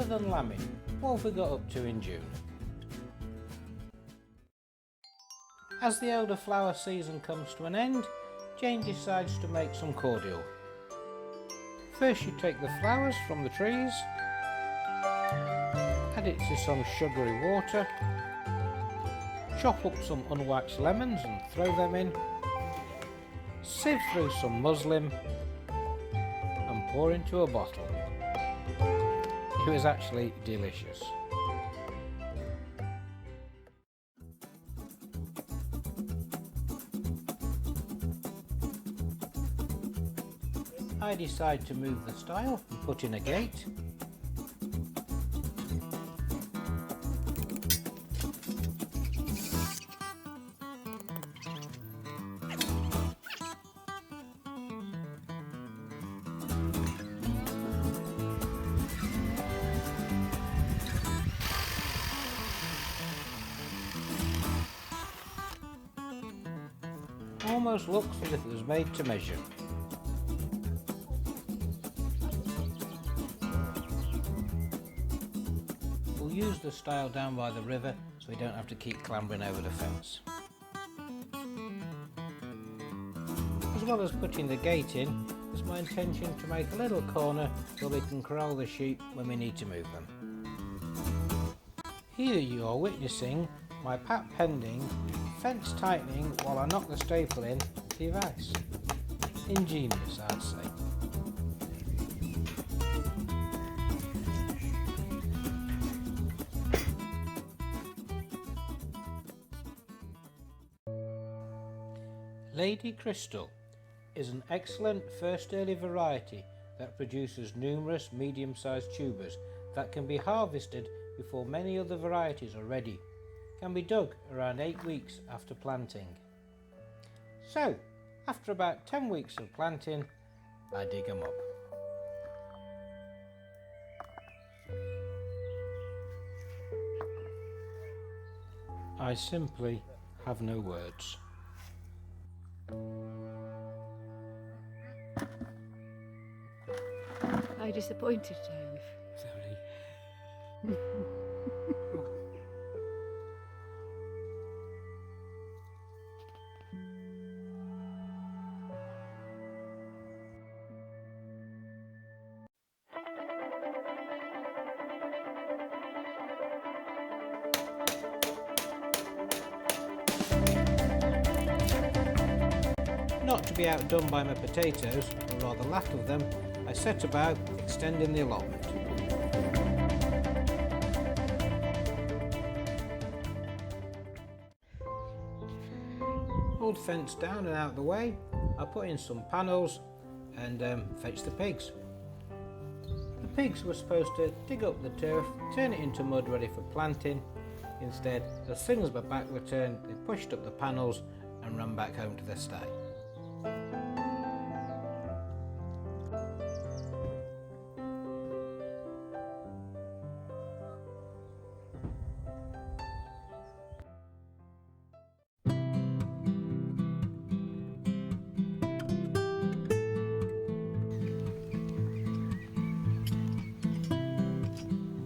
than lambing, what have we got up to in June? As the elderflower season comes to an end, Jane decides to make some cordial. First you take the flowers from the trees, add it to some sugary water, chop up some unwaxed lemons and throw them in, sieve through some muslin and pour into a bottle. It was actually delicious. I decide to move the stile and put in a gate. Almost looks as if it was made to measure. We'll use the stile down by the river so we don't have to keep clambering over the fence. As well as putting the gate in, it's my intention to make a little corner where we can corral the sheep when we need to move them. Here you are witnessing my pat pending fence tightening while I knock the staple in with the advice. Ingenious, I'd say. Lady Crystal is an excellent first early variety that produces numerous medium-sized tubers that can be harvested before many other varieties are ready. Can be dug around 8 weeks after planting. So, after about 10 weeks of planting, I dig them up. I simply have no words. Are you disappointed, Dave? Sorry. Not to be outdone by my potatoes, or rather lack of them, I set about extending the allotment. Hold fence down and out of the way, I put in some panels and fetch the pigs. The pigs were supposed to dig up the turf, turn it into mud ready for planting. Instead, as soon as my back were turned, they pushed up the panels and ran back home to their sty.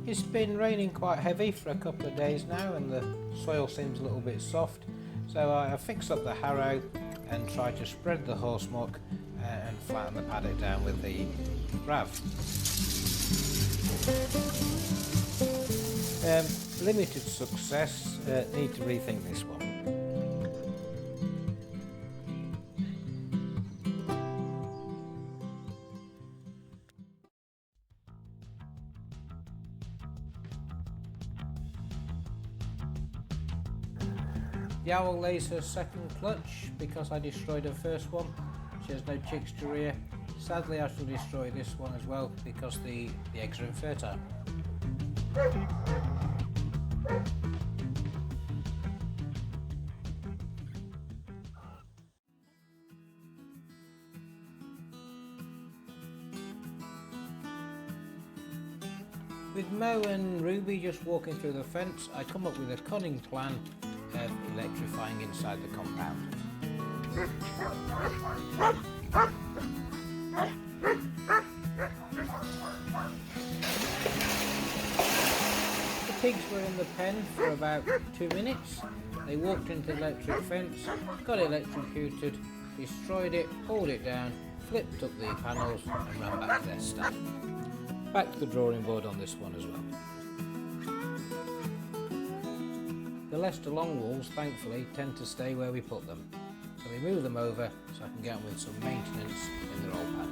It's been raining quite heavy for a couple of days now and the soil seems a little bit soft, so I fix up the harrow and try to spread the horse muck and flatten the paddock down with the grav. Limited success, need to rethink this one. The owl lays her second clutch because I destroyed her first one. She has no chicks to rear. Sadly I shall destroy this one as well because the eggs are infertile. With Mo and Ruby just walking through the fence, I come up with a cunning plan of electrifying inside the compound. pigs were in the pen for about 2 minutes. They walked into the electric fence, got electrocuted, destroyed it, pulled it down, flipped up the panels and ran back to their stall. Back to the drawing board on this one as well. The Leicester Longwools, thankfully, tend to stay where we put them, so we move them over so I can get on with some maintenance in their old paddock.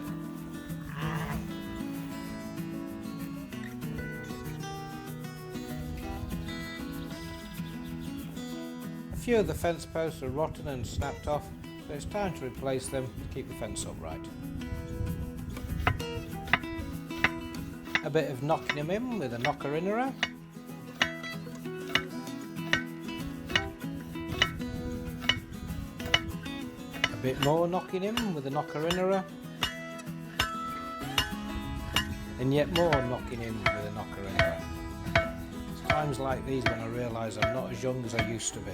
A few of the fence posts are rotten and snapped off, so it's time to replace them to keep the fence upright. A bit of knocking them in with a knocker-innerer. A bit more knocking in with a knocker-innerer. And yet more knocking in with a knocker-innerer. It's times like these when I realise I'm not as young as I used to be.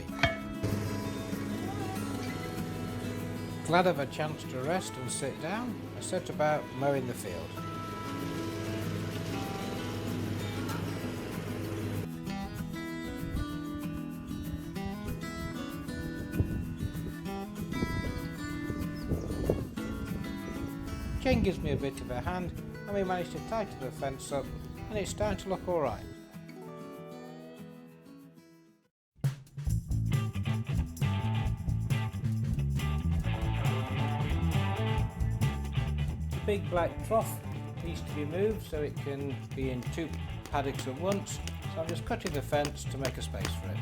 Glad I've a chance to rest and sit down, I set about mowing the field. Jane gives me a bit of a hand and we managed to tighten the fence up and it's starting to look alright. The big black trough needs to be moved so it can be in 2 paddocks at once, so I'm just cutting the fence to make a space for it.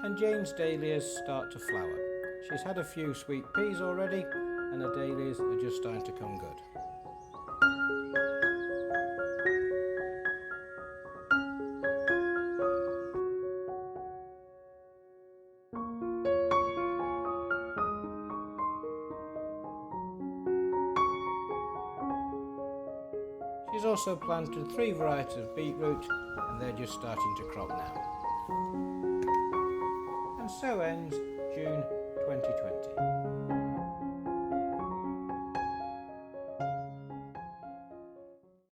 And Janes Dahlias start to flower. She's had a few sweet peas already and her dahlias are just starting to come good. She's also planted 3 varieties of beetroot and they're just starting to crop now. And so ends